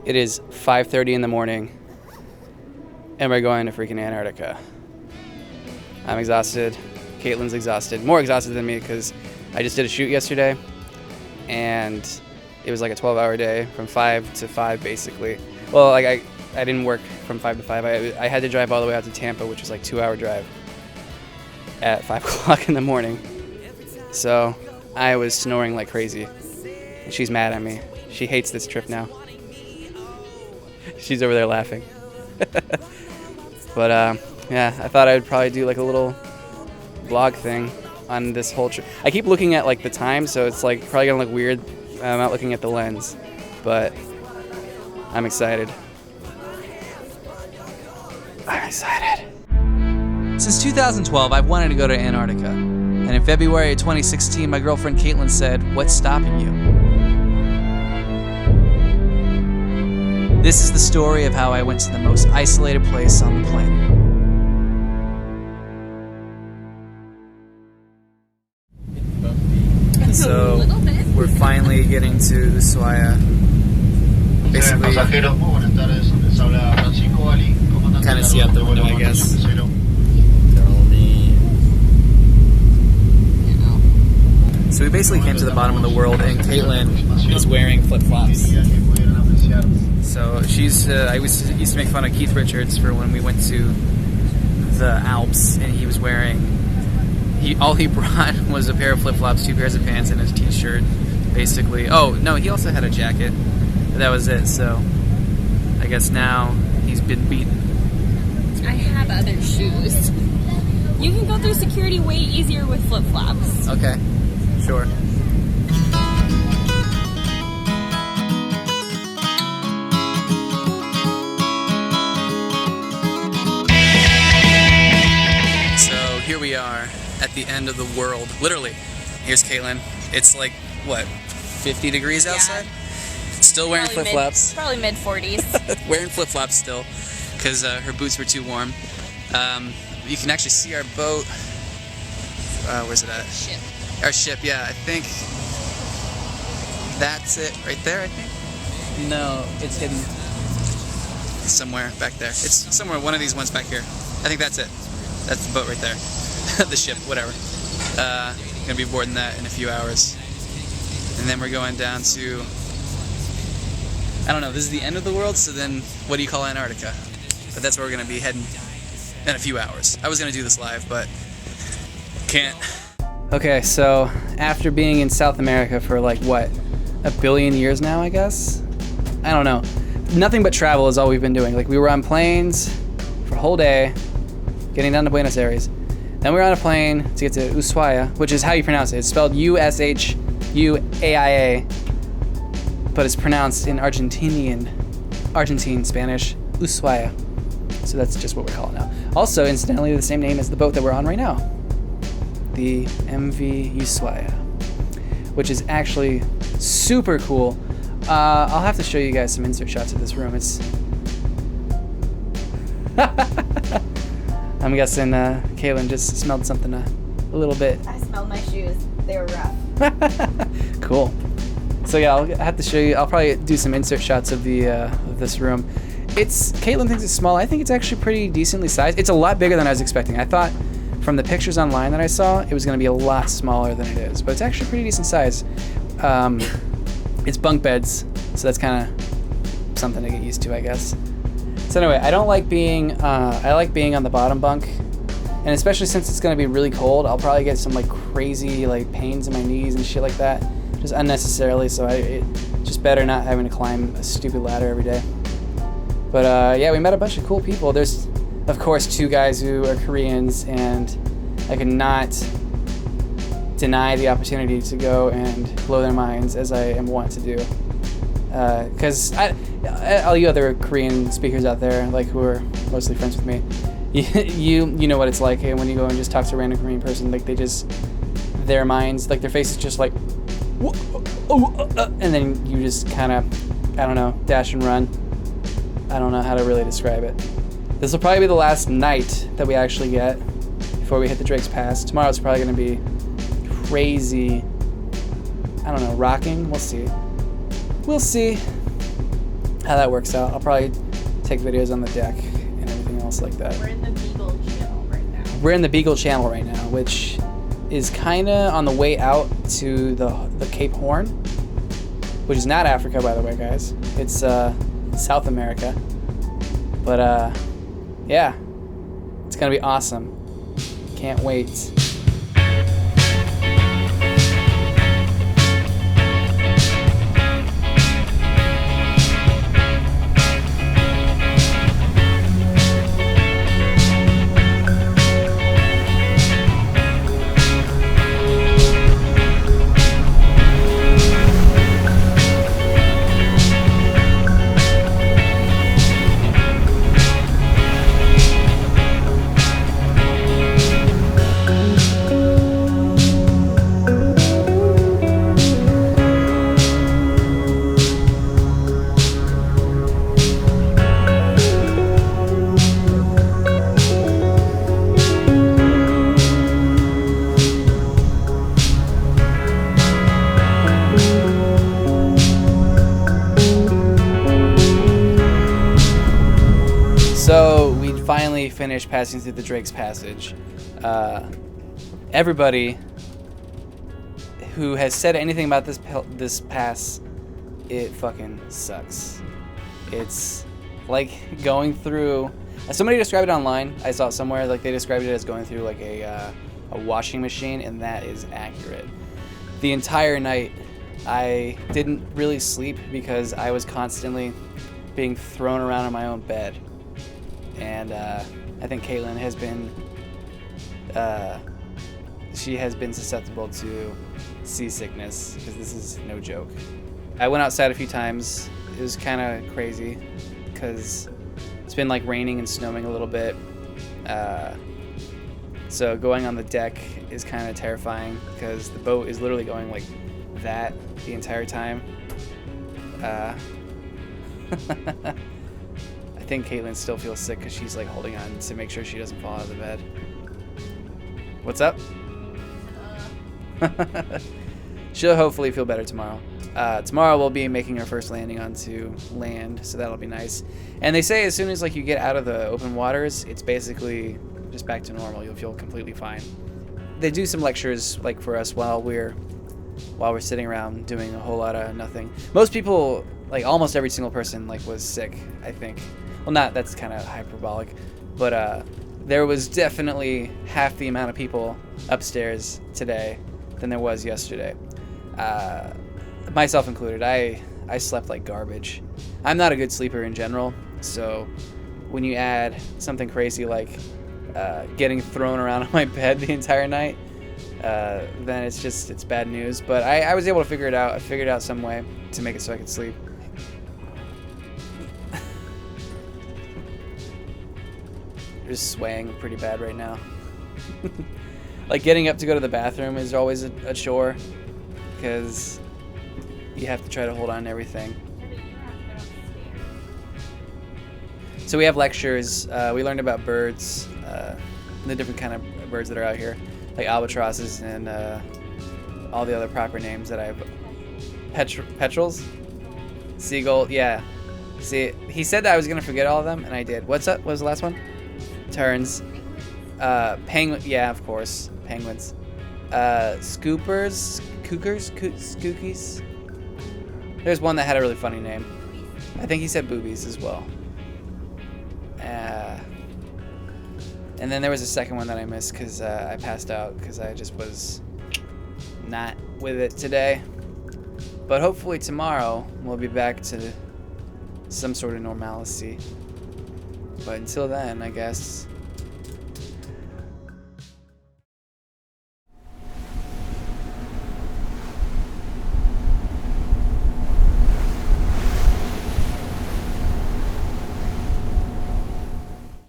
It is 5:30 in the morning, and we're going to freaking Antarctica. I'm exhausted. Caitlin's exhausted. More exhausted than me because I just did a shoot yesterday, and it was like a 12-hour day from 5 to 5, basically. Well, like I didn't work from 5 to 5. I had to drive all the way out to Tampa, which was like a 2-hour drive at 5 o'clock in the morning. So I was snoring like crazy. And she's mad at me. She hates this trip now. She's over there laughing. But yeah, I thought I'd probably do like a little vlog thing on this whole trip. I keep looking at like the time, so it's like probably gonna look weird. I'm not looking at the lens, but I'm excited. I'm excited. Since 2012, I've wanted to go to Antarctica. And in February of 2016, my girlfriend Caitlin said, "What's stopping you?" This is the story of how I went to the most isolated place on the planet. So, we're finally getting to Ushuaia. Basically, kind of see out the window, I guess. So we basically came to the bottom of the world, and Caitlin is wearing flip-flops. So she's, I used to make fun of Keith Richards for when we went to the Alps, and he was wearing, all he brought was a pair of flip-flops, 2 pairs of pants, and his t-shirt, basically. Oh, no, he also had a jacket, but that was it, so I guess now he's been beaten. I have other shoes. You can go through security way easier with flip-flops. Okay, sure. Here we are at the end of the world. Literally. Here's Caitlin. It's like, what, 50 degrees outside? Yeah. Still wearing flip-flops. Probably mid-40s. Wearing flip-flops still, because her boots were too warm. You can actually see our boat. Where's it at? Ship. Our ship, yeah. I think that's it right there, I think. No, it's hidden somewhere back there. It's somewhere, one of these ones back here. I think that's it. That's the boat right there. The ship, whatever. Gonna be boarding that in a few hours. And then we're going down to, I don't know, this is the end of the world, so then what do you call Antarctica? But that's where we're gonna be heading in a few hours. I was gonna do this live, but can't. Okay, so after being in South America for like, what, 1 billion years now, I guess? I don't know. Nothing but travel is all we've been doing. Like, we were on planes for a whole day, getting down to Buenos Aires. Then we were on a plane to get to Ushuaia, which is how you pronounce it. It's spelled Ushuaia, but it's pronounced in Argentine Spanish, Ushuaia. So that's just what we're calling it now. Also, incidentally, the same name as the boat that we're on right now, the MV Ushuaia, which is actually super cool. I'll have to show you guys some insert shots of this room. It's I'm guessing Caitlin just smelled something a little bit. I smelled my shoes. They were rough. Cool. So yeah, I'll have to show you. I'll probably do some insert shots of the of this room. Caitlin thinks it's small. I think it's actually pretty decently sized. It's a lot bigger than I was expecting. I thought from the pictures online that I saw, it was going to be a lot smaller than it is, but it's actually pretty decent size. It's bunk beds, so that's kind of something to get used to, I guess. So anyway, I like being on the bottom bunk, and especially since it's gonna be really cold, I'll probably get some like crazy like pains in my knees and shit like that, just unnecessarily. So it's just better not having to climb a stupid ladder every day. But yeah, we met a bunch of cool people. There's of course 2 guys who are Koreans, and I could not deny the opportunity to go and blow their minds as I am wont to do. Because all you other Korean speakers out there, like who are mostly friends with me, you know what it's like when you go and just talk to a random Korean person. Like their minds, like their face is just like, and then you just kind of, I don't know, dash and run. I don't know how to really describe it. This will probably be the last night that we actually get before we hit the Drake's Pass. Tomorrow's probably going to be crazy. I don't know, rocking. We'll see. We'll see. how that works out. I'll probably take videos on the deck and everything else like that. We're in the Beagle Channel right now. We're in the Beagle Channel right now, which is kind of on the way out to the Cape Horn, which is not Africa, by the way, guys. It's South America. But yeah, it's gonna be awesome. Can't wait. So we finally finished passing through the Drake's Passage. Everybody who has said anything about this pass, it fucking sucks. It's like going through. Somebody described it online. I saw it somewhere. Like they described it as going through like a washing machine, and that is accurate. The entire night, I didn't really sleep because I was constantly being thrown around in my own bed. And I think Caitlin has been, she has been susceptible to seasickness because this is no joke. I went outside a few times. It was kind of crazy because it's been like raining and snowing a little bit. So going on the deck is kind of terrifying because the boat is literally going like that the entire time. I think Caitlin still feels sick because she's like holding on to make sure she doesn't fall out of the bed. What's up? She'll hopefully feel better tomorrow. Tomorrow we'll be making our first landing onto land, so that'll be nice. And they say as soon as like you get out of the open waters, it's basically just back to normal. You'll feel completely fine. They do some lectures like for us while we're sitting around doing a whole lot of nothing. Most people, like almost every single person, like was sick, I think. Well, that's kind of hyperbolic, but there was definitely half the amount of people upstairs today than there was yesterday. Myself included. I slept like garbage. I'm not a good sleeper in general, so when you add something crazy like getting thrown around on my bed the entire night, then it's bad news. But I was able to figure it out. I figured out some way to make it so I could sleep. Just swaying pretty bad right now. Like getting up to go to the bathroom is always a chore because you have to try to hold on to everything. So we have lectures. We learned about birds, the different kind of birds that are out here, like albatrosses and all the other proper names that I have. Petrels? Seagull, yeah. See, he said that I was going to forget all of them, and I did. What's up? What was the last one? Terns. Penguin, yeah, of course. Penguins. Scoopers? Skookies? There's one that had a really funny name. I think he said boobies as well. And then there was a second one that I missed because I passed out because I just was not with it today. But hopefully tomorrow we'll be back to some sort of normalcy. But until then, I guess